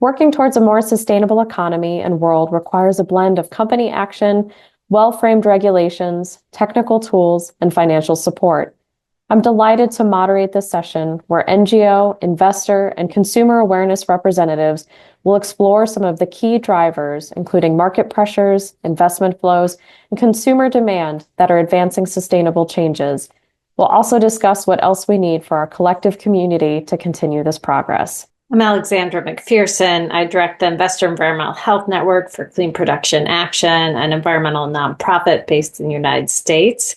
Working towards a more sustainable economy and world requires a blend of company action, well-framed regulations, technical tools, and financial support. I'm delighted to moderate this session where NGO, investor, and consumer awareness representatives will explore some of the key drivers, including market pressures, investment flows, and consumer demand that are advancing sustainable changes. We'll also discuss what else we need for our collective community to continue this progress. I'm Alexandra McPherson. I direct the Investor Environmental Health Network for Clean Production Action, an environmental nonprofit based in the United States.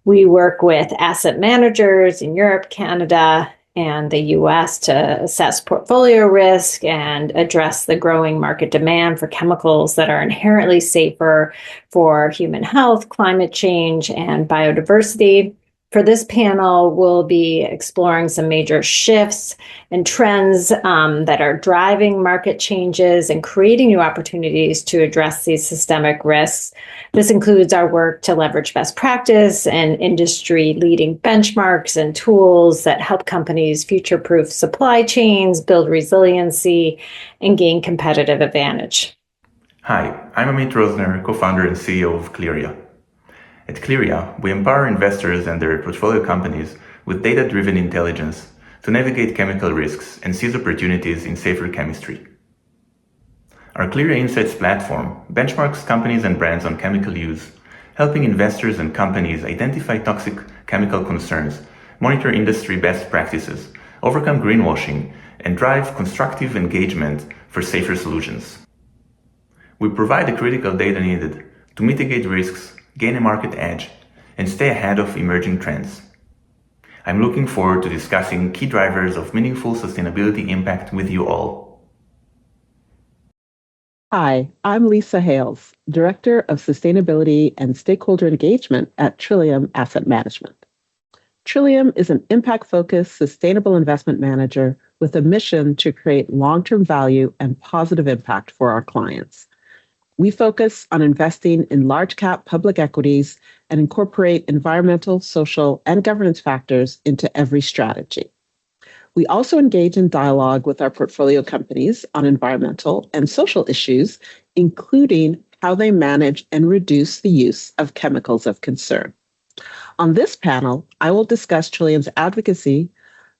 We work with asset managers in Europe, Canada, and the US to assess portfolio risk and address the growing market demand for chemicals that are inherently safer for human health, climate change, and biodiversity. For this panel, we'll be exploring some major shifts and trends that are driving market changes and creating new opportunities to address these systemic risks. This includes our work to leverage best practice and industry-leading benchmarks and tools that help companies future-proof supply chains, build resiliency, and gain competitive advantage. Hi, I'm Amit Rosner, co-founder and CEO of Clearya. At Clearya, we empower investors and their portfolio companies with data-driven intelligence to navigate chemical risks and seize opportunities in safer chemistry. Our Clearya Insights platform benchmarks companies and brands on chemical use, helping investors and companies identify toxic chemical concerns, monitor industry best practices, overcome greenwashing, and drive constructive engagement for safer solutions. We provide the critical data needed to mitigate risks, gain a market edge, and stay ahead of emerging trends. I'm looking forward to discussing key drivers of meaningful sustainability impact with you all. Hi, I'm Lisa Hayles, Director of Sustainability and Stakeholder Engagement at Trillium Asset Management. Trillium is an impact-focused, sustainable investment manager with a mission to create long-term value and positive impact for our clients. We focus on investing in large-cap public equities and incorporate environmental, social, and governance factors into every strategy. We also engage in dialogue with our portfolio companies on environmental and social issues, including how they manage and reduce the use of chemicals of concern. On this panel, I will discuss Trillium's advocacy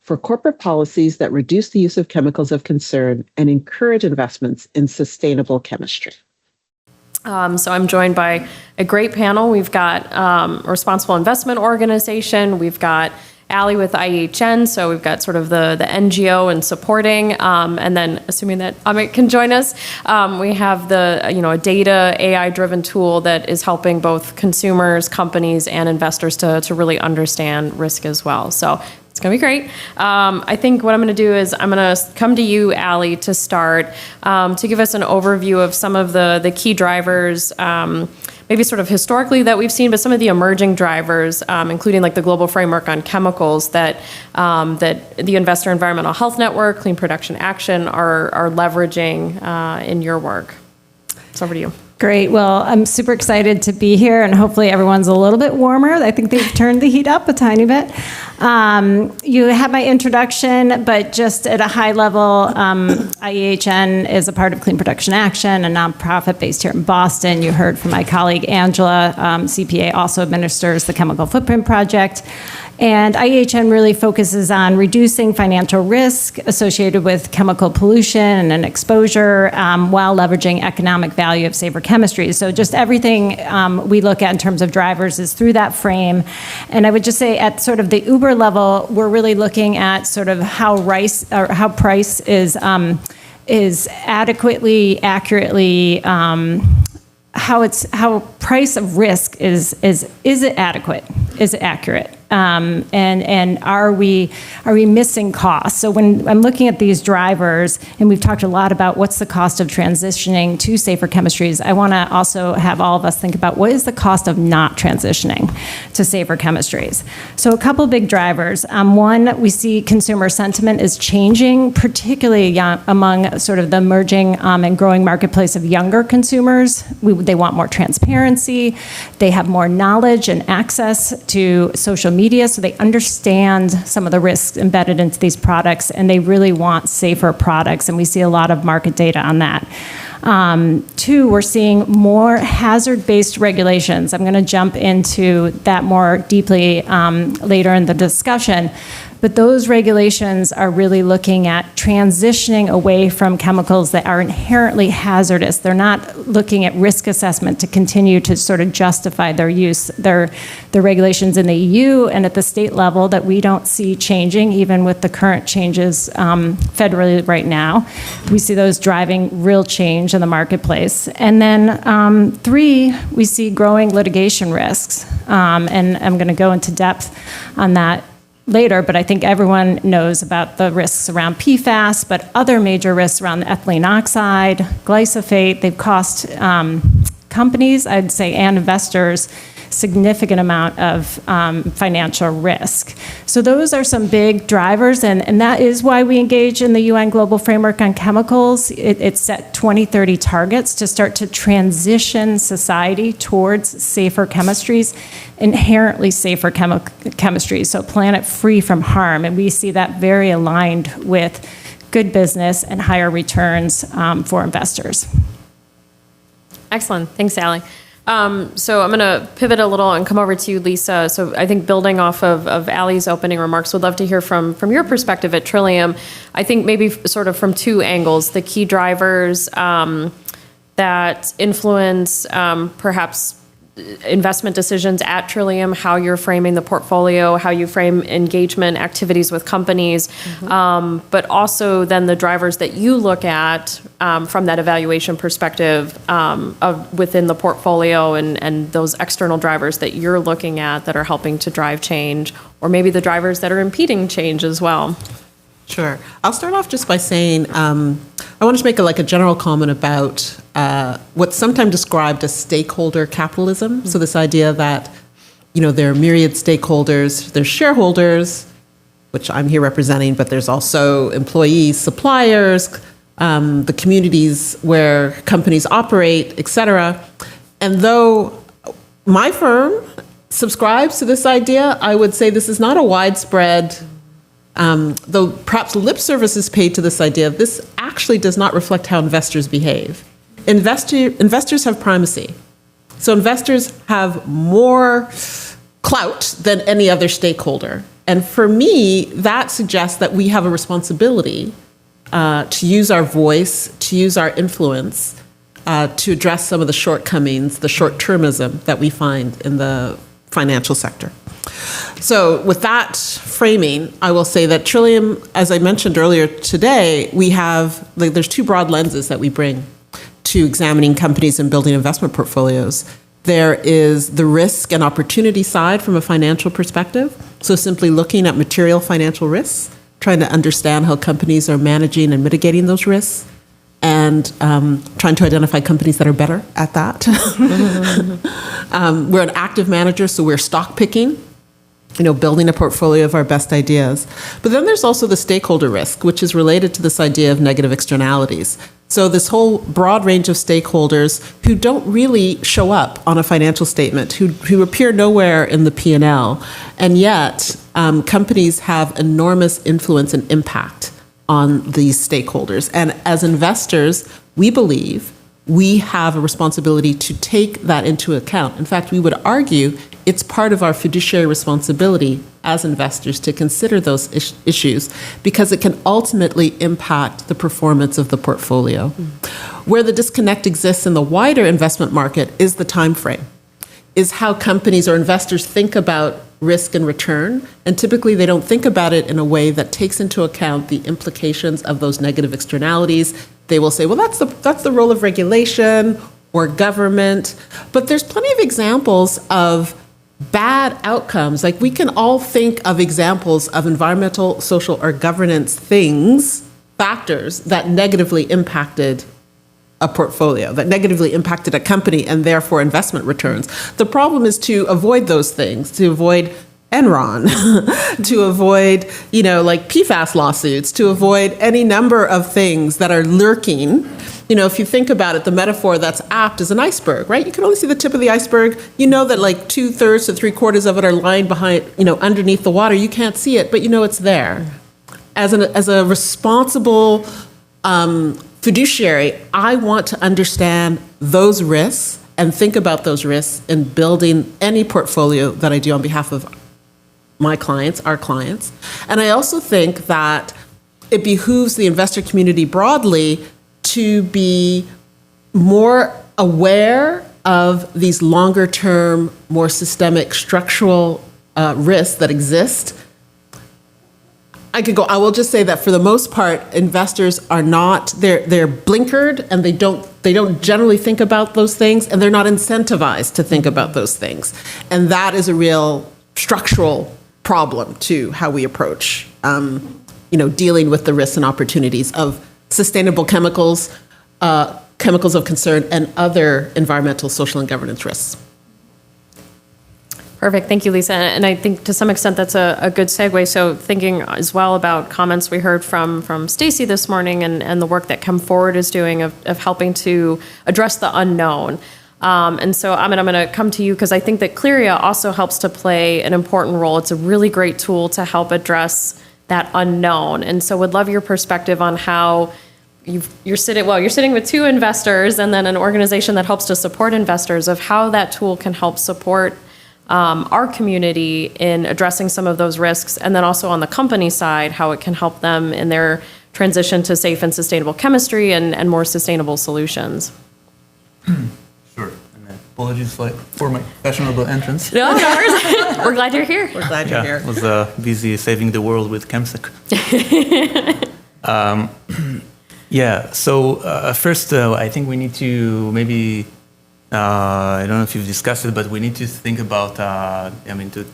for corporate policies that reduce the use of chemicals of concern and encourage investments in sustainable chemistry. So I'm joined by a great panel. We've got a responsible investment organization. We've got Allie with IEHN, so we've got sort of the NGO and supporting, and then assuming that Amit can join us, we have a data AI-driven tool that is helping both consumers, companies, and investors to really understand risk as well. So it's going to be great. I think what I'm going to do is I'm going to come to you, Allie, to start, to give us an overview of some of the key drivers, maybe sort of historically that we've seen, but some of the emerging drivers, including like the global framework on chemicals that the Investor Environmental Health Network, Clean Production Action are leveraging in your work. So over to you. Great. Well, I'm super excited to be here, and hopefully everyone's a little bit warmer. I think they've turned the heat up a tiny bit. You had my introduction, but just at a high level, IEHN is a part of Clean Production Action, a nonprofit based here in Boston. You heard from my colleague Angela. CPA also administers the Chemical Footprint Project. And IEHN really focuses on reducing financial risk associated with chemical pollution and exposure while leveraging economic value of safer chemistry. So just everything we look at in terms of drivers is through that frame. And I would just say at sort of the Uber level, we're really looking at sort of how price is adequately, accurately, how price of risk is it adequate? Is it accurate? And are we missing costs? So when I'm looking at these drivers, and we've talked a lot about what's the cost of transitioning to safer chemistries, I want to also have all of us think about what is the cost of not transitioning to safer chemistries. So a couple big drivers. One, we see consumer sentiment is changing, particularly among sort of the emerging and growing marketplace of younger consumers. They want more transparency. They have more knowledge and access to social media, so they understand some of the risks embedded into these products, and they really want safer products, and we see a lot of market data on that. Two, we're seeing more hazard-based regulations. I'm going to jump into that more deeply later in the discussion. But those regulations are really looking at transitioning away from chemicals that are inherently hazardous. They're not looking at risk assessment to continue to sort of justify their use. The regulations in the EU and at the state level that we don't see changing, even with the current changes federally right now. We see those driving real change in the marketplace. And then three, we see growing litigation risks. And I'm going to go into depth on that later, but I think everyone knows about the risks around PFAS, but other major risks around the ethylene oxide, glyphosate. They've cost companies, I'd say, and investors significant amount of financial risk. So those are some big drivers, and that is why we engage in the UN Global Framework on Chemicals. It set 2030 targets to start to transition society towards safer chemistries, inherently safer chemistries, so planet free from harm. And we see that very aligned with good business and higher returns for investors. Excellent. Thanks, Allie. So I'm going to pivot a little and come over to you, Lisa. So I think building off of Allie's opening remarks, would love to hear from your perspective at Trillium. I think maybe sort of from two angles, the key drivers that influence perhaps investment decisions at Trillium, how you're framing the portfolio, how you frame engagement activities with companies, but also then the drivers that you look at from that evaluation perspective of within the portfolio and those external drivers that you're looking at that are helping to drive change, or maybe the drivers that are impeding change as well. Sure. I'll start off just by saying I wanted to make a general comment about what's sometimes described as stakeholder capitalism. So this idea that, there are myriad stakeholders, there's shareholders, which I'm here representing, but there's also employees, suppliers, the communities where companies operate, et cetera. And though my firm subscribes to this idea, I would say this is not a widespread, though perhaps lip service is paid to this idea, this actually does not reflect how investors behave. Investors have primacy. So investors have more clout than any other stakeholder. And for me, that suggests that we have a responsibility to use our voice, to use our influence, to address some of the shortcomings, the short-termism that we find in the financial sector. So with that framing, I will say that Trillium, as I mentioned earlier today, we have, there's two broad lenses that we bring to examining companies and building investment portfolios. There is the risk and opportunity side from a financial perspective. So simply looking at material financial risks, trying to understand how companies are managing and mitigating those risks, and trying to identify companies that are better at that. We're an active manager, so we're stock picking, building a portfolio of our best ideas. But then there's also the stakeholder risk, which is related to this idea of negative externalities. So this whole broad range of stakeholders who don't really show up on a financial statement, who appear nowhere in the P&L, and yet companies have enormous influence and impact on these stakeholders. And as investors, we believe we have a responsibility to take that into account. In fact, we would argue it's part of our fiduciary responsibility as investors to consider those issues because it can ultimately impact the performance of the portfolio. Where the disconnect exists in the wider investment market is the time frame, is how companies or investors think about risk and return, and typically they don't think about it in a way that takes into account the implications of those negative externalities. They will say, well, that's the role of regulation or government, but there's plenty of examples of bad outcomes. Like we can all think of examples of environmental, social, or governance factors that negatively impacted a portfolio, that negatively impacted a company and therefore investment returns. The problem is to avoid those things, to avoid Enron, to avoid, like PFAS lawsuits, to avoid any number of things that are lurking if you think about it, the metaphor that's apt is an iceberg, right? You can only see the tip of the iceberg. You know that like 2/3 to 3/4 of it are lying behind, underneath the water. You can't see it, but you know it's there. As a responsible fiduciary, I want to understand those risks and think about those risks in building any portfolio that I do on behalf of my clients, our clients. And I also think that it behooves the investor community broadly to be more aware of these longer term, more systemic structural risks that exist. I will just say that for the most part, investors are not, they're blinkered and they don't generally think about those things, and they're not incentivized to think about those things. And that is a real structural problem to how we approach, dealing with the risks and opportunities of sustainable chemicals, chemicals of concern, and other environmental, social, and governance risks. Perfect. Thank you, Lisa. And I think to some extent that's a good segue. So thinking as well about comments we heard from Stacy this morning and the work that Come Forward is doing of helping to address the unknown. And so, Amit, I'm going to come to you because I think that Clearya also helps to play an important role. It's a really great tool to help address that unknown. And so would love your perspective on how you're sitting with two investors and then an organization that helps to support investors, of how that tool can help support our community in addressing some of those risks, and then also on the company side, how it can help them in their transition to safe and sustainable chemistry and more sustainable solutions. Sure. And apologies for my fashionable entrance. No worries. We're glad you're here. We're glad you're here. I was busy saving the world with ChemSec. So first, I think we need to maybe, I don't know if you've discussed it, but we need to think about, to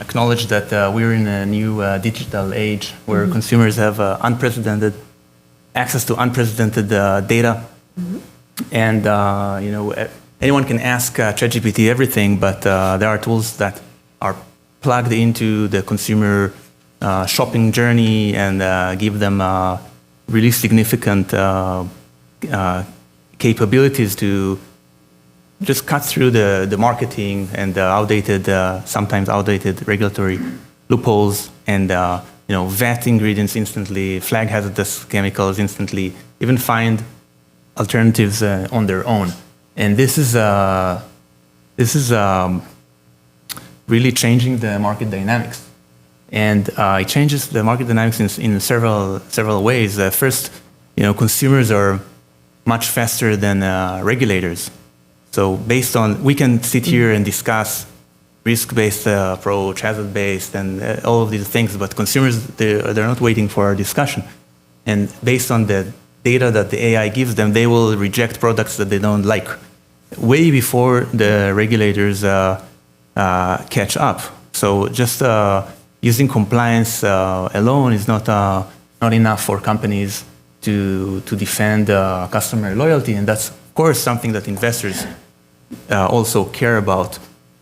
acknowledge that we're in a new digital age where consumers have unprecedented access to unprecedented data. And, anyone can ask ChatGPT everything, but there are tools that are plugged into the consumer shopping journey and give them really significant capabilities to just cut through the marketing and the sometimes outdated regulatory loopholes and, vet ingredients instantly, flag hazardous chemicals instantly, even find alternatives on their own. And this is really changing the market dynamics. And it changes the market dynamics in several ways. First, consumers are much faster than regulators. So we can sit here and discuss risk-based approach, hazard-based, and all of these things, but consumers, they're not waiting for our discussion. And based on the data that the AI gives them, they will reject products that they don't like way before the regulators catch up. So just using compliance alone is not enough for companies to defend customer loyalty, and that's of course something that investors also care about.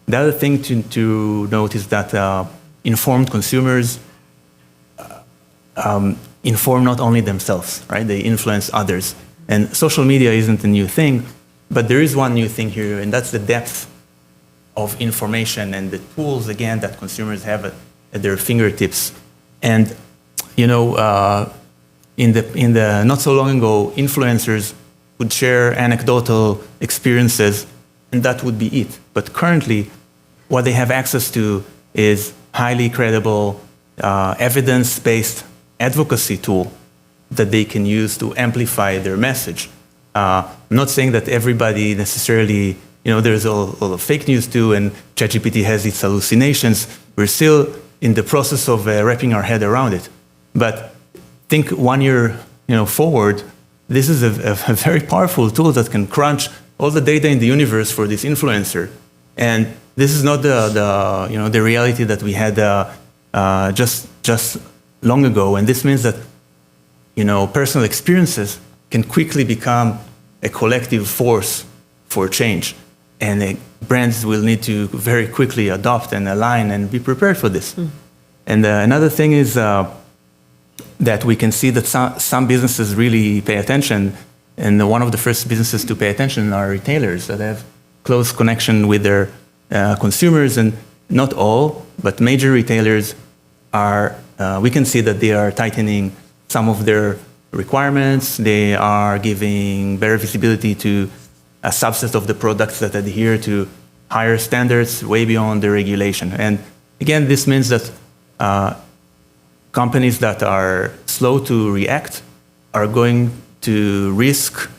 The other thing to note is that informed consumers inform not only themselves, right? They influence others. And social media isn't a new thing, but there is one new thing here, and that's the depth of information and the tools, again, that consumers have at their fingertips. And, in the not so long ago, influencers would share anecdotal experiences, and that would be it. But currently, what they have access to is highly credible, evidence-based advocacy tool that they can use to amplify their message. I'm not saying that everybody necessarily, there's all of fake news too, and ChatGPT has its hallucinations. We're still in the process of wrapping our head around it. But think 1 year, forward, this is a very powerful tool that can crunch all the data in the universe for this influencer. And this is not the reality that we had just long ago. And this means that, personal experiences can quickly become a collective force for change. And brands will need to very quickly adopt and align and be prepared for this. And another thing is that we can see that some businesses really pay attention And one of the first businesses to pay attention are retailers that have close connection with their consumers. And not all, but major retailers are, we can see that they are tightening some of their requirements. They are giving better visibility to a subset of the products that adhere to higher standards way beyond the regulation. And again, this means that companies that are slow to react are going to risk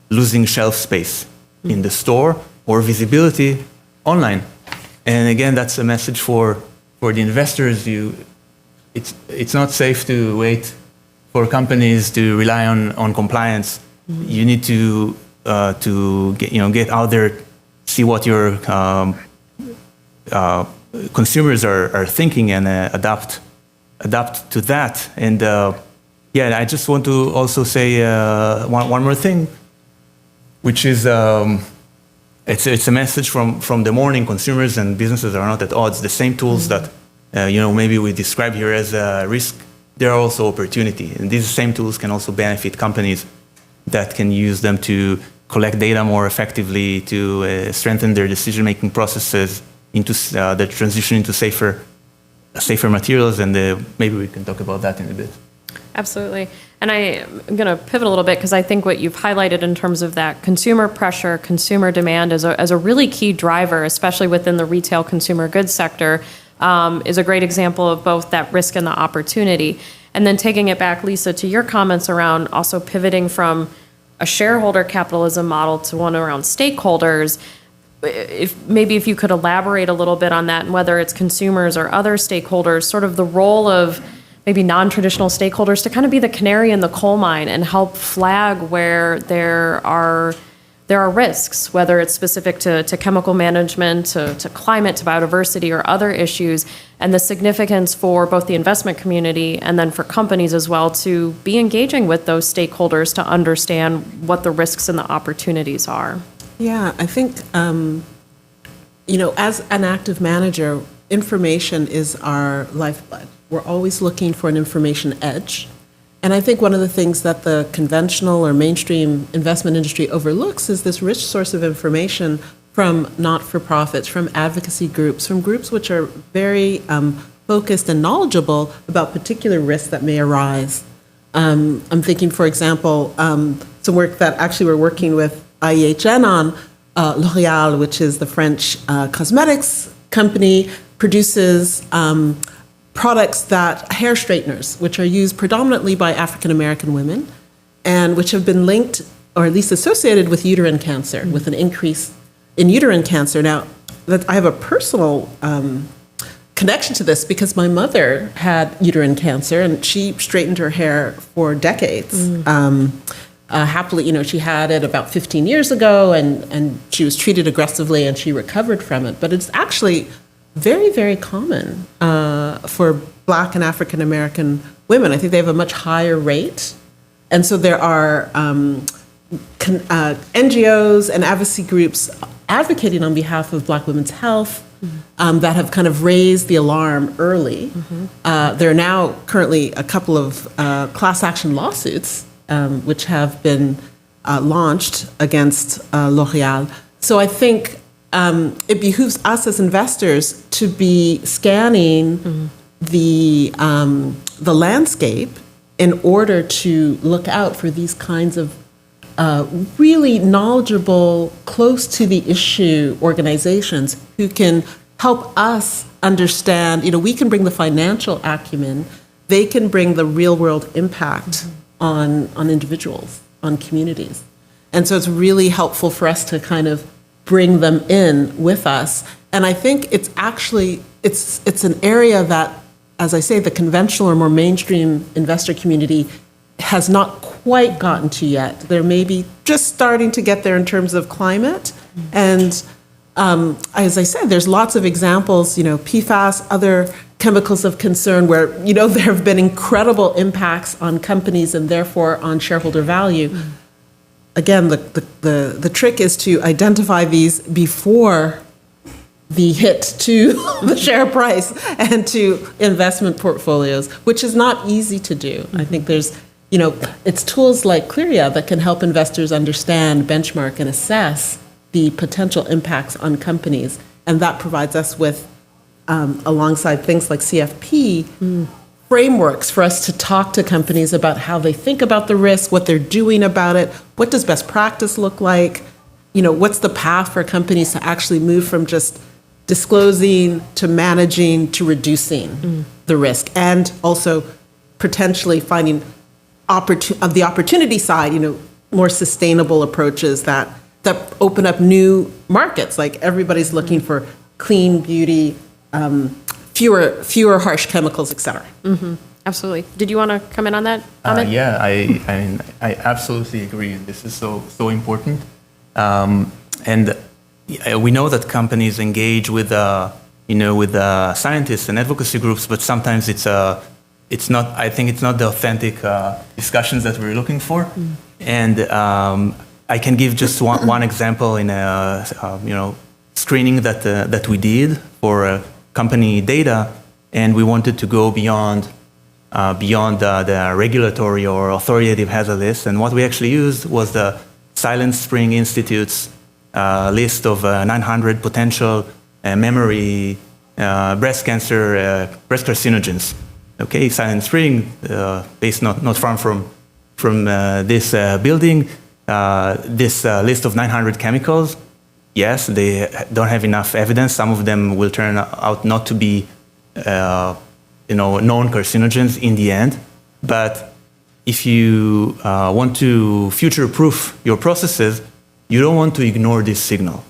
losing shelf space in the store or visibility online. And again, that's a message for the investors. It's not safe to wait for companies to rely on compliance. You need to get out there, see what your consumers are thinking, and adapt to that. And I just want to also say one more thing, which is it's a message from the morning. Consumers and businesses are not at odds. The same tools that maybe we describe here as a risk, there are also opportunity. And these same tools can also benefit companies that can use them to collect data more effectively, to strengthen their decision-making processes, into the transition into safer materials. And maybe we can talk about that in a bit. Absolutely. And I'm going to pivot a little bit because I think what you've highlighted in terms of that consumer pressure, consumer demand as a really key driver, especially within the retail consumer goods sector, is a great example of both that risk and the opportunity. And then taking it back, Lisa, to your comments around also pivoting from a shareholder capitalism model to one around stakeholders, if you could elaborate a little bit on that, and whether it's consumers or other stakeholders, sort of the role of maybe non-traditional stakeholders to kind of be the canary in the coal mine and help flag where there are risks, whether it's specific to chemical management, to climate, to biodiversity, or other issues, and the significance for both the investment community and then for companies as well to be engaging with those stakeholders to understand what the risks and the opportunities are. Yeah, I think, as an active manager, information is our lifeblood. We're always looking for an information edge. And I think one of the things that the conventional or mainstream investment industry overlooks is this rich source of information from not-for-profits, from advocacy groups, from groups which are very focused and knowledgeable about particular risks that may arise. I'm thinking, for example, some work that actually we're working with IEHN on. L'Oréal, which is the French cosmetics company, produces products hair straighteners, which are used predominantly by African American women, and which have been linked, or at least associated with uterine cancer, with an increase in uterine cancer. Now, I have a personal connection to this because my mother had uterine cancer, and she straightened her hair for decades. Happily, she had it about 15 years ago, and she was treated aggressively, and she recovered from it. But it's actually very, very common for Black and African American women. I think they have a much higher rate. And so there are NGOs and advocacy groups advocating on behalf of Black women's health that have kind of raised the alarm early. There are now currently a couple of class action lawsuits which have been launched against L'Oréal. So I think it behooves us as investors to be scanning the landscape in order to look out for these kinds of really knowledgeable, close to the issue organizations who can help us understand. We can bring the financial acumen, they can bring the real world impact on individuals, on communities. And so it's really helpful for us to kind of bring them in with us. And I think it's actually, it's an area that, as I say, the conventional or more mainstream investor community has not quite gotten to yet. They're maybe just starting to get there in terms of climate. And as I said, there's lots of examples, PFAS, other chemicals of concern where, there have been incredible impacts on companies and therefore on shareholder value. Again, the trick is to identify these before the hit to the share price and to investment portfolios, which is not easy to do. I think there's it's tools like Clearya that can help investors understand, benchmark, and assess the potential impacts on companies. And that provides us with, alongside things like CFP, frameworks for us to talk to companies about how they think about the risk, what they're doing about it, what does best practice look like, what's the path for companies to actually move from just disclosing to managing to reducing the risk, and also potentially finding the opportunity side, more sustainable approaches that open up new markets. Like everybody's looking for clean beauty, fewer harsh chemicals, et cetera. Absolutely. Did you want to comment on that, Amit? Yeah, I absolutely agree. This is so important. And we know that companies engage with scientists and advocacy groups, but sometimes it's not. I think it's not the authentic discussions that we're looking for. And I can give just one example in a screening that we did for company data, and we wanted to go beyond the regulatory or authoritative hazard list. And what we actually used was the Silent Spring Institute's list of 900 potential memory breast carcinogens. Okay, Silent Spring, based not far from this building. This list of 900 chemicals. Yes, they don't have enough evidence. Some of them will turn out not to be, known carcinogens in the end. But if you want to future-proof your processes, you don't want to ignore this signal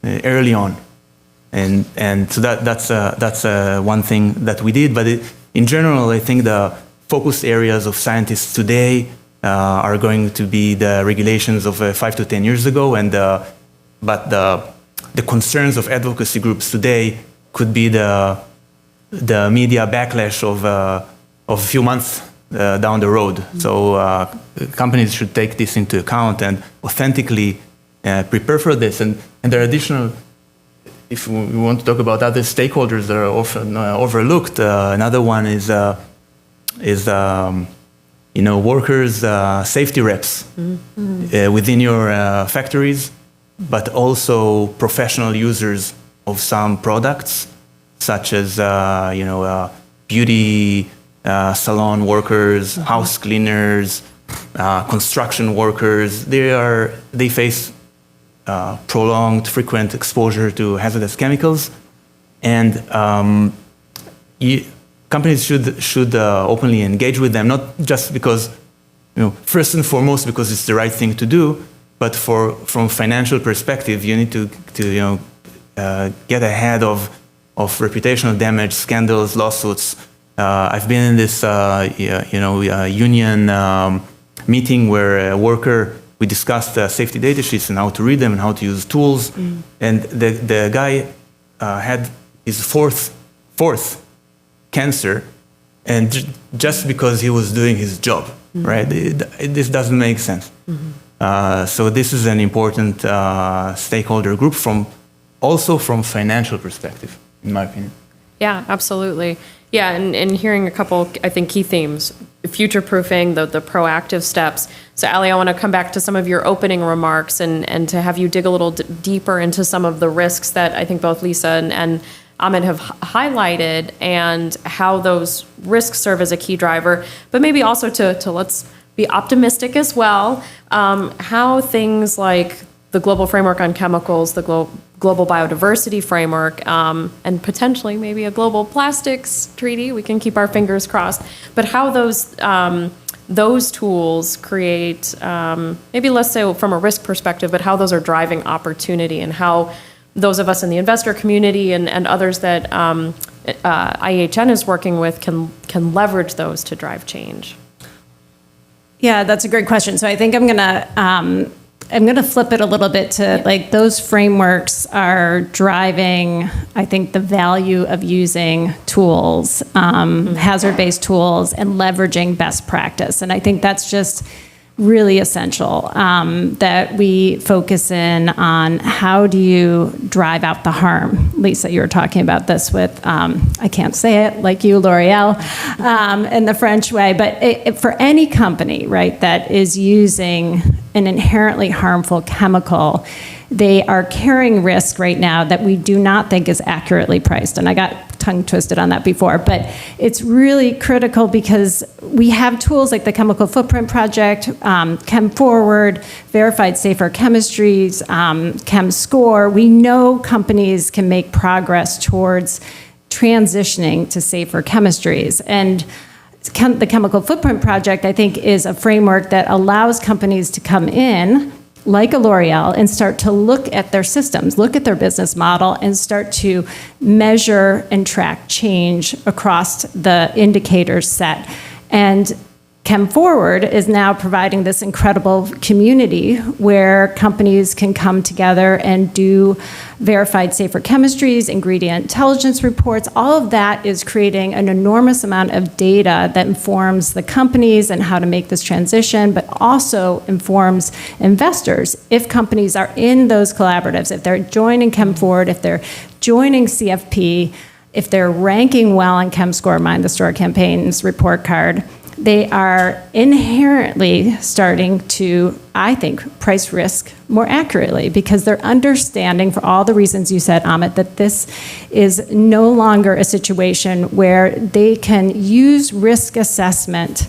early on. And so that's one thing that we did. But in general, I think the focus areas of scientists today are going to be the regulations of 5 to 10 years ago, but the concerns of advocacy groups today could be the media backlash of a few months down the road. So companies should take this into account and authentically prepare for this. And there are additional, if we want to talk about other stakeholders that are often overlooked, another one is workers' safety reps within your factories, but also professional users of some products, such as beauty salon workers, house cleaners, construction workers. They face prolonged, frequent exposure to hazardous chemicals, and companies should openly engage with them, not just because, first and foremost because it's the right thing to do, but from financial perspective, you need to get ahead of reputational damage, scandals, lawsuits. I've been in this union meeting where a worker, we discussed safety data sheets and how to read them and how to use tools, and the guy had his fourth cancer, and just because he was doing his job, right? This doesn't make sense. So this is an important stakeholder group also from financial perspective, in my opinion. Yeah, absolutely. Yeah, and hearing a couple, I think, key themes: future-proofing, the proactive steps. So, Ali, I want to come back to some of your opening remarks and to have you dig a little deeper into some of the risks that I think both Lisa and Amit have highlighted, and how those risks serve as a key driver, but maybe also to let's be optimistic as well, how things like the Global Framework on Chemicals, the Global Biodiversity Framework, and potentially maybe a Global Plastics Treaty, we can keep our fingers crossed, but how those tools create, maybe less so from a risk perspective, but how those are driving opportunity, and how those of us in the investor community and others that IEHN is working with can leverage those to drive change. Yeah, that's a great question. So I think I'm gonna flip it a little bit to like those frameworks are driving, I think, the value of using tools, hazard-based tools, and leveraging best practice. And I think that's just really essential that we focus in on how do you drive out the harm. Lisa, you were talking about this with, I can't say it like you, L'Oreal, in the French way, but for any company, right, that is using an inherently harmful chemical, they are carrying risk right now that we do not think is accurately priced. And I got tongue twisted on that before, but it's really critical because we have tools like the Chemical Footprint Project, Chem Forward, Verified Safer Chemistries, Chem Score. We know companies can make progress towards transitioning to safer chemistries. And the Chemical Footprint Project, I think, is a framework that allows companies to come in like a L'Oreal and start to look at their systems, look at their business model, and start to measure and track change across the indicators set. And Chem Forward is now providing this incredible community where companies can come together and do verified safer chemistries, ingredient intelligence reports. All of that is creating an enormous amount of data that informs the companies and how to make this transition, but also informs investors. If companies are in those collaboratives, if they're joining Chem Forward, if they're joining CFP, if they're ranking well on ChemScore, Mind the Store Campaign's report card, they are inherently starting to, I think, price risk more accurately because they're understanding, for all the reasons you said, Amit, that this is no longer a situation where they can use risk assessment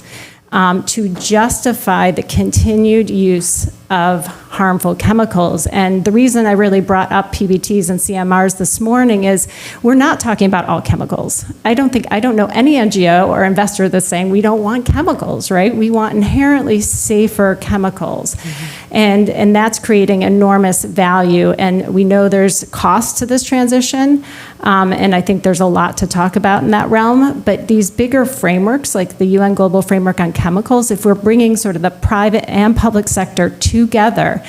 to justify the continued use of harmful chemicals. And the reason I really brought up PBTs and CMRs this morning is we're not talking about all chemicals. I don't know any NGO or investor that's saying we don't want chemicals, right? We want inherently safer chemicals. Mm-hmm. And that's creating enormous value. And we know there's cost to this transition. And I think there's a lot to talk about in that realm. But these bigger frameworks, like the UN Global Framework on Chemicals, if we're bringing sort of the private and public sector together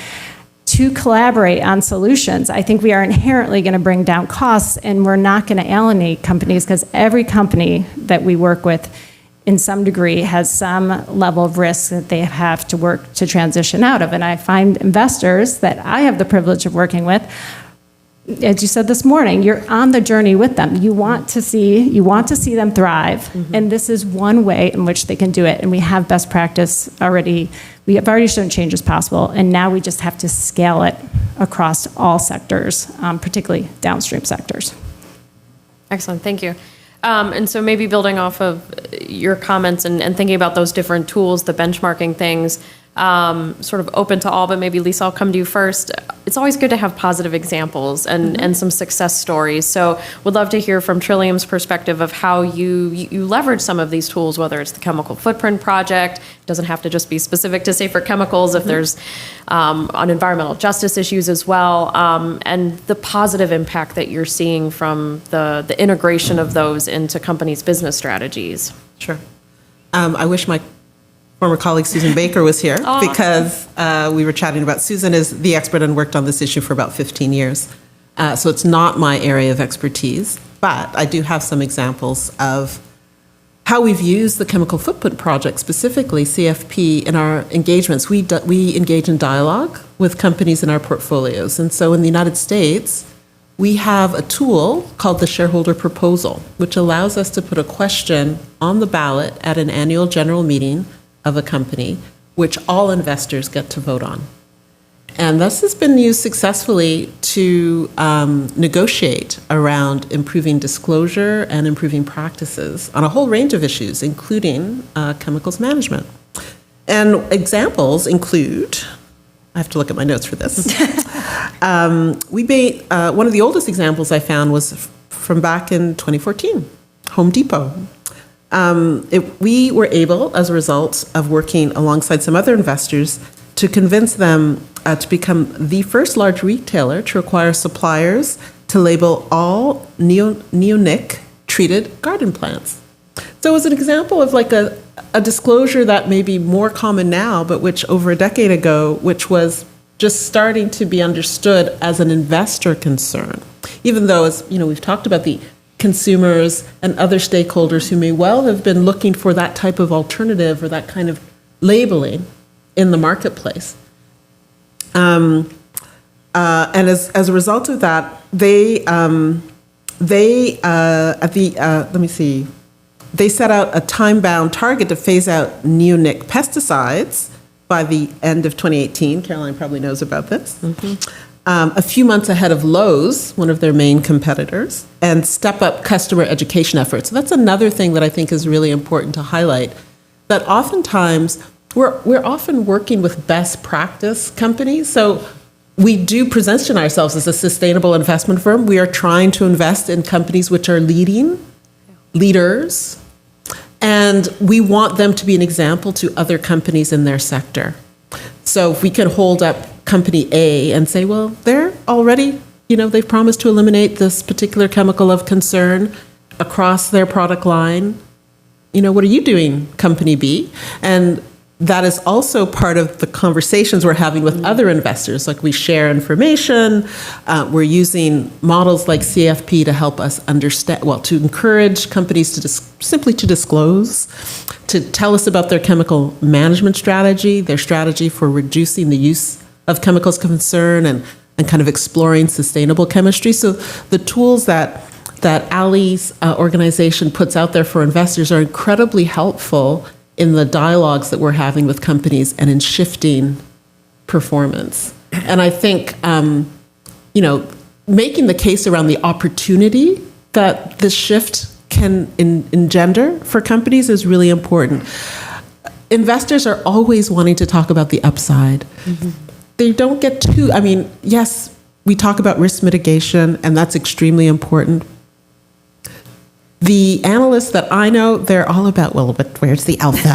to collaborate on solutions, I think we are inherently going to bring down costs, and we're not going to alienate companies because every company that we work with in some degree has some level of risk that they have to work to transition out of. And I find investors that I have the privilege of working with, as you said this morning, you're on the journey with them. You want to see them thrive, mm-hmm. and this is one way in which they can do it. And we have best practice already. We have already shown change is possible, and now we just have to scale it across all sectors, particularly downstream sectors. Excellent, thank you. And so maybe building off of your comments and thinking about those different tools, the benchmarking things, sort of open to all, but maybe Lisa, I'll come to you first. It's always good to have positive examples and some success stories. So would love to hear from Trillium's perspective of how you leverage some of these tools, whether it's the Chemical Footprint Project. It doesn't have to just be specific to safer chemicals, if there's on environmental justice issues as well, and the positive impact that you're seeing from the integration of those into companies' business strategies. Sure. I wish my former colleague Susan Baker was here because we were chatting about Susan is the expert and worked on this issue for about 15 years. So it's not my area of expertise, but I do have some examples of how we've used the Chemical Footprint Project, specifically CFP, in our engagements. We engage in dialogue with companies in our portfolios. And so in the United States, we have a tool called the shareholder proposal, which allows us to put a question on the ballot at an annual general meeting of a company, which all investors get to vote on. And this has been used successfully to negotiate around improving disclosure and improving practices on a whole range of issues, including chemicals management. And examples include, I have to look at my notes for this. One of the oldest examples I found was from back in 2014, Home Depot. We were able, as a result of working alongside some other investors, to convince them to become the first large retailer to require suppliers to label all neonic treated garden plants. So it was an example of like a disclosure that may be more common now, but which over a decade ago, which was just starting to be understood as an investor concern. Even though, as you know, we've talked about the consumers and other stakeholders who may well have been looking for that type of alternative or that kind of labeling, in the marketplace. And as a result of that, they set out a time-bound target to phase out neonic pesticides by the end of 2018. Caroline probably knows about this. A few months ahead of Lowe's, one of their main competitors, and step up customer education efforts. So that's another thing that I think is really important to highlight, that oftentimes we're often working with best practice companies. So we do position ourselves as a sustainable investment firm. We are trying to invest in companies which are leaders, and we want them to be an example to other companies in their sector. So if we can hold up company A and say, well, they're already, they've promised to eliminate this particular chemical of concern across their product line. What are you doing, company B? And that is also part of the conversations we're having with other investors. Like, we share information. We're using models like CFP to help us understand, to encourage companies to simply to disclose, to tell us about their chemical management strategy, their strategy for reducing the use of chemicals of concern, and kind of exploring sustainable chemistry. So the tools that Ali's organization puts out there for investors are incredibly helpful in the dialogues that we're having with companies and in shifting performance. And I think, making the case around the opportunity that this shift can engender for companies is really important. Investors are always wanting to talk about the upside. They don't get too, yes, we talk about risk mitigation, and that's extremely important. The analysts that I know, they're all about, but where's the alpha?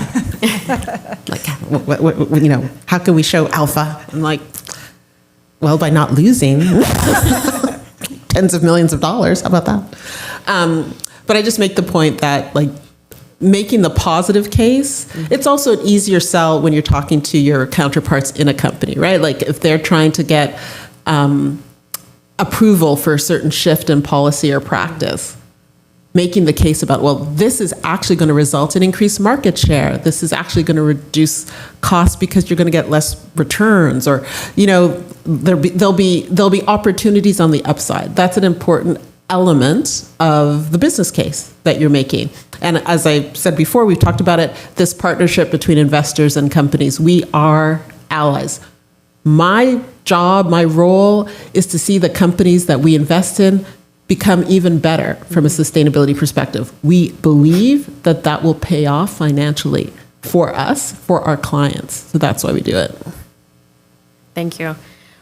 How can we show alpha? I'm like, by not losing tens of millions of dollars. How about that? But I just make the point that, making the positive case, it's also an easier sell when you're talking to your counterparts in a company, right? If they're trying to get approval for a certain shift in policy or practice, making the case about, this is actually going to result in increased market share. This is actually going to reduce costs because you're going to get less returns, or, there'll be opportunities on the upside. That's an important element of the business case that you're making. And as I said before, we've talked about it, this partnership between investors and companies. We are allies. My job, my role is to see the companies that we invest in become even better from a sustainability perspective. We believe that will pay off financially for us, for our clients. So that's why we do it. Thank you.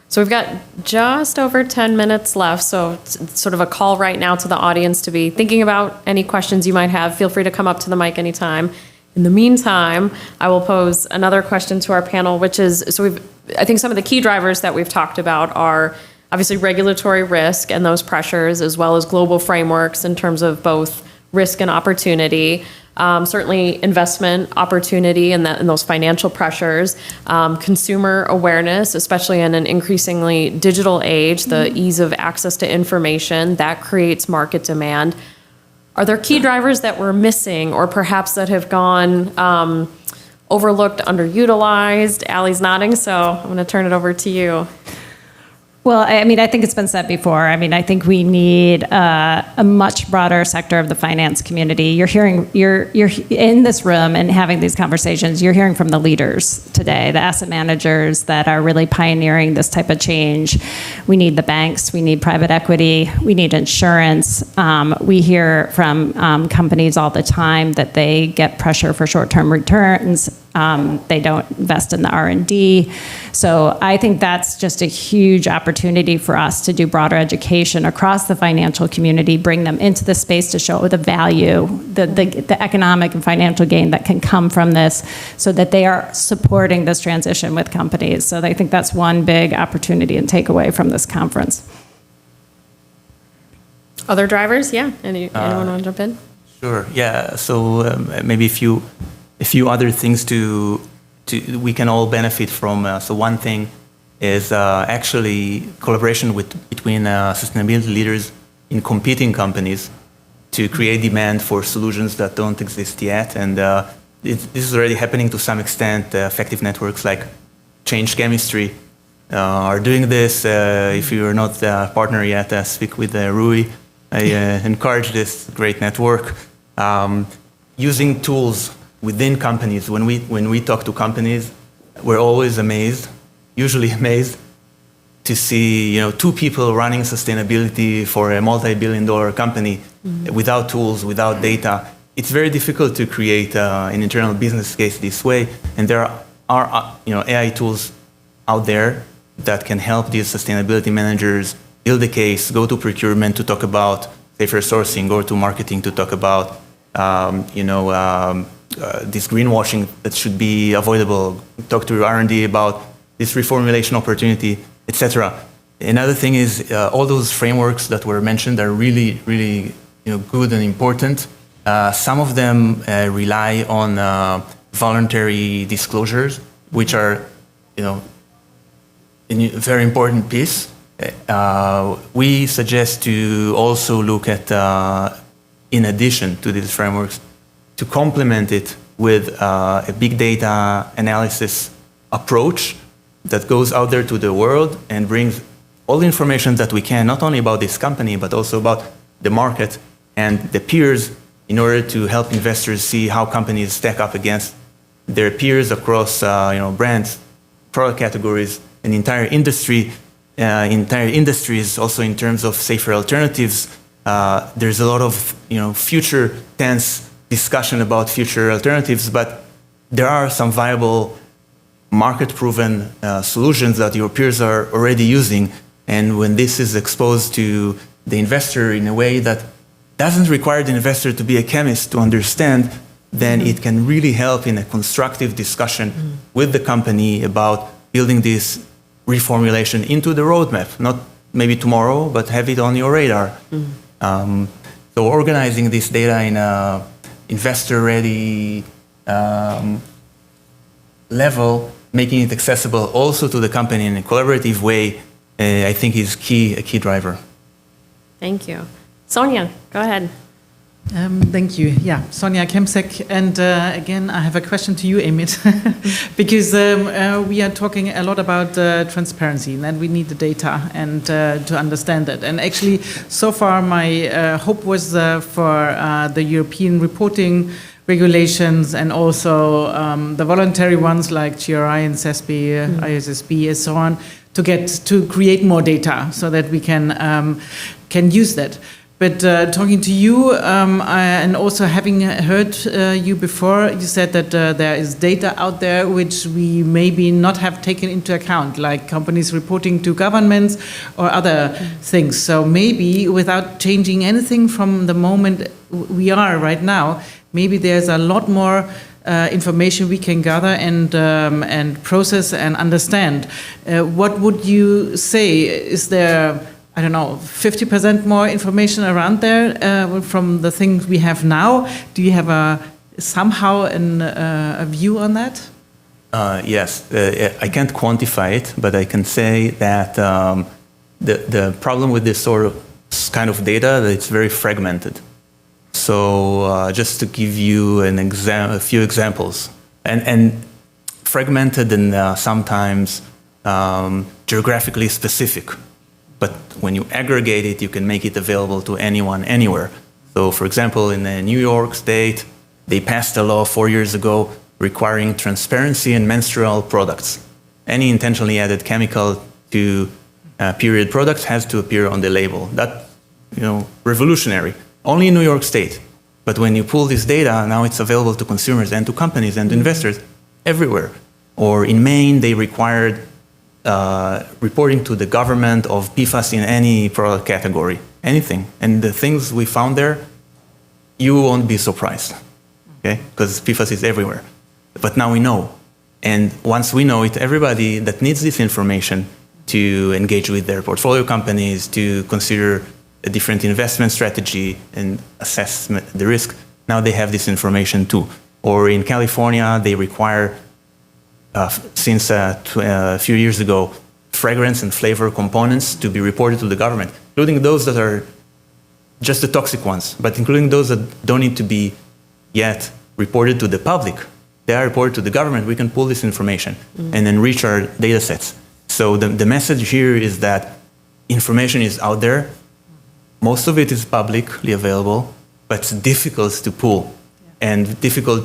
So we've got just over 10 minutes left. So it's sort of a call right now to the audience to be thinking about any questions you might have. Feel free to come up to the mic anytime. In the meantime, I will pose another question to our panel, which is, I think some of the key drivers that we've talked about are obviously regulatory risk and those pressures, as well as global frameworks in terms of both risk and opportunity. Certainly investment opportunity and those financial pressures, consumer awareness, especially in an increasingly digital age, the ease of access to information that creates market demand. Are there key drivers that we're missing, or perhaps that have gone overlooked, underutilized? Ali's nodding, so I'm going to turn it over to you. Well, I think it's been said before. I think we need a much broader sector of the finance community. You're in this room and having these conversations. You're hearing from the leaders today, the asset managers that are really pioneering this type of change. We need the banks. We need private equity. We need insurance. We hear from companies all the time that they get pressure for short-term returns. They don't invest in the R&D. So I think that's just a huge opportunity for us to do broader education across the financial community, bring them into the space to show the value, the economic and financial gain that can come from this, so that they are supporting this transition with companies. So I think that's one big opportunity and takeaway from this conference. Other drivers? Yeah. Anyone want to jump in? Sure. Yeah. So maybe a few other things we can all benefit from. So one thing is actually collaboration between sustainability leaders in competing companies to create demand for solutions that don't exist yet. And this is already happening to some extent. Effective networks like Change Chemistry are doing this. If you're not a partner yet, speak with Rui. I encourage this great network. Using tools within companies. When we talk to companies, we're always usually amazed, to see two people running sustainability for a multi-billion-dollar company without tools, without data. It's very difficult to create an internal business case this way, and there are AI tools out there that can help these sustainability managers build a case, go to procurement to talk about safer sourcing, go to marketing to talk about this greenwashing that should be avoidable, talk to R&D about this reformulation opportunity, etc. Another thing is all those frameworks that were mentioned are really, really good and important. Some of them rely on voluntary disclosures, which are a very important piece. We suggest to also look at, in addition to these frameworks, to complement it with a big data analysis approach that goes out there to the world and brings all the information that we can, not only about this company, but also about the market and the peers, in order to help investors see how companies stack up against their peers across brands, product categories, an entire industries, also in terms of safer alternatives. There's a lot of future tense discussion about future alternatives, but there are some viable market-proven solutions that your peers are already using. And when this is exposed to the investor in a way that doesn't require the investor to be a chemist to understand, then it can really help in a constructive discussion with the company about building this reformulation into the roadmap, not maybe tomorrow, but have it on your radar. So organizing this data in a investor-ready level, making it accessible also to the company in a collaborative way, I think is a key driver. Thank you. Sonia, go ahead. Thank you. Yeah, Sonia Kemsek. And again, I have a question to you, Amit, because we are talking a lot about transparency, and that we need the data and to understand it. And actually, so far, my hope was for the European reporting regulations and also the voluntary ones like GRI and CESB, ISSB, and so on, to create more data so that we can use that. But talking to you and also having heard you before, you said that there is data out there which we maybe not have taken into account, like companies reporting to governments or other things. So maybe without changing anything from the moment we are right now, maybe there's a lot more information we can gather and process and understand. What would you say? Is there, I don't know, 50% more information around there from the things we have now? Do you have somehow a view on that? Yes, I can't quantify it, but I can say that the problem with this kind of data, that it's very fragmented. So just to give you a few examples, and fragmented and sometimes geographically specific. But when you aggregate it, you can make it available to anyone, anywhere. So for example, in the New York State, they passed a law 4 years ago requiring transparency in menstrual products. Any intentionally added chemical to period products has to appear on the label. That's revolutionary. Only in New York State. But when you pull this data, now it's available to consumers and to companies and to investors everywhere. Or in Maine, they required reporting to the government of PFAS in any product category, anything. And the things we found there, you won't be surprised, okay? Because PFAS is everywhere. But now we know. And once we know it, everybody that needs this information to engage with their portfolio companies, to consider a different investment strategy and assess the risk, now they have this information too. Or in California, they require since a few years ago, fragrance and flavor components to be reported to the government, including those that are just the toxic ones, but including those that don't need to be yet reported to the public. They are reported to the government. We can pull this information and enrich our data sets. So the message here is that information is out there. Most of it is publicly available, but it's difficult to pull and difficult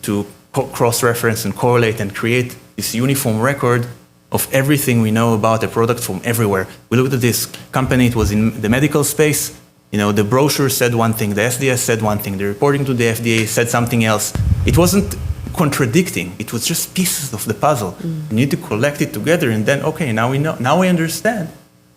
to cross-reference and correlate and create this uniform record of everything we know about a product from everywhere. We looked at this company, it was in the medical space. The brochure said one thing, the SDS said one thing, the reporting to the FDA said something else. It wasn't contradicting, it was just pieces of the puzzle. You need to collect it together and then, okay, now we know, now we understand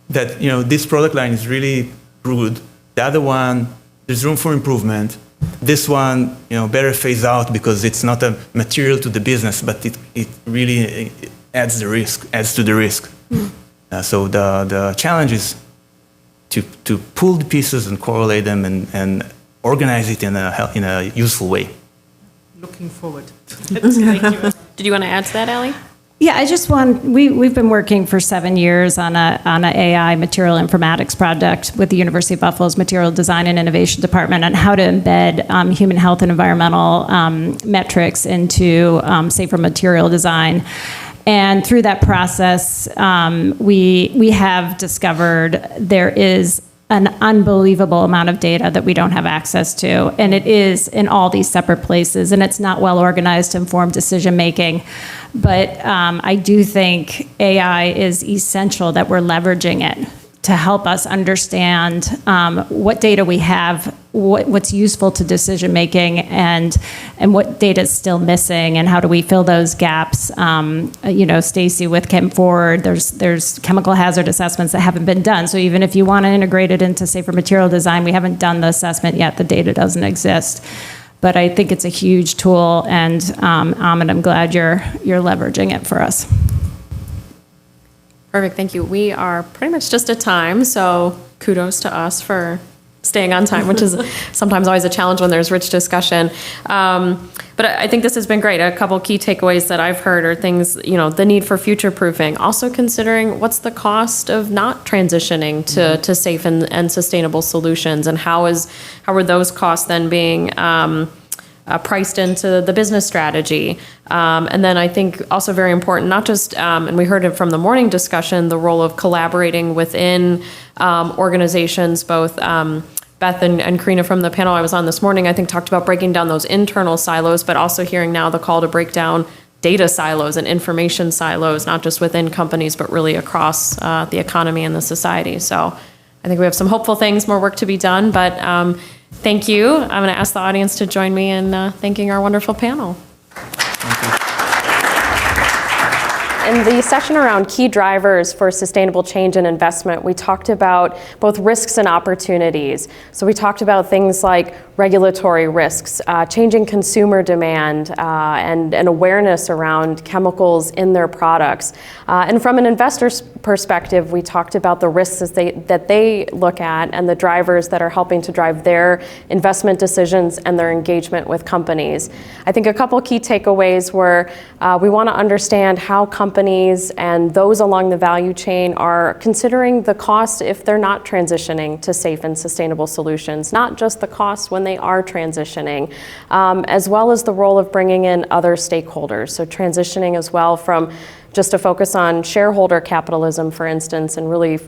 that this product line is really good. The other one, there's room for improvement. This one, better phase out because it's not a material to the business, but it really adds to the risk. So the challenge is to pull the pieces and correlate them and organize it in a useful way. Looking forward to that. Thank you. Did you want to add to that, Allie? Yeah, I just want, we've been working for 7 years on a AI material informatics project with the University of Buffalo's Material Design and Innovation Department on how to embed human health and environmental metrics into safer material design. And through that process, we have discovered there is an unbelievable amount of data that we don't have access to, and it is in all these separate places, and it's not well organized to inform decision making. But I do think AI is essential that we're leveraging it to help us understand what data we have, what's useful to decision making, and what data is still missing, and how do we fill those gaps. Stacy with Chem Forward, there's chemical hazard assessments that haven't been done. So even if you want to integrate it into safer material design, we haven't done the assessment yet. The data doesn't exist. But I think it's a huge tool, and Amit, I'm glad you're leveraging it for us. Perfect, thank you. We are pretty much just at time, so kudos to us for staying on time, which is sometimes always a challenge when there's rich discussion. But I think this has been great. A couple key takeaways that I've heard are things, the need for future proofing. Also considering what's the cost of not transitioning to safe and sustainable solutions, and how are those costs then being priced into the business strategy. And then I think also very important, not just, and we heard it from the morning discussion, the role of collaborating within organizations, both Beth and Karina from the panel I was on this morning, I think talked about breaking down those internal silos, but also hearing now the call to break down data silos and information silos, not just within companies, but really across the economy and the society. So I think we have some hopeful things, more work to be done, but thank you. I'm going to ask the audience to join me in thanking our wonderful panel. In the session around key drivers for sustainable change and investment, we talked about both risks and opportunities. So we talked about things like regulatory risks, changing consumer demand, and awareness around chemicals in their products. And from an investor's perspective, we talked about the risks that they look at and the drivers that are helping to drive their investment decisions and their engagement with companies. I think a couple key takeaways were we want to understand how companies and those along the value chain are considering the cost if they're not transitioning to safe and sustainable solutions, not just the cost when they are transitioning, as well as the role of bringing in other stakeholders. So transitioning as well from just a focus on shareholder capitalism, for instance, and really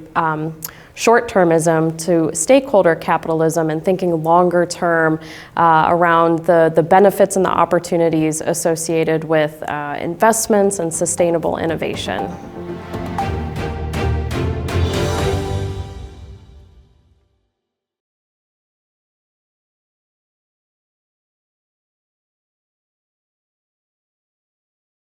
short-termism to stakeholder capitalism and thinking longer term around the benefits and the opportunities associated with investments and sustainable innovation.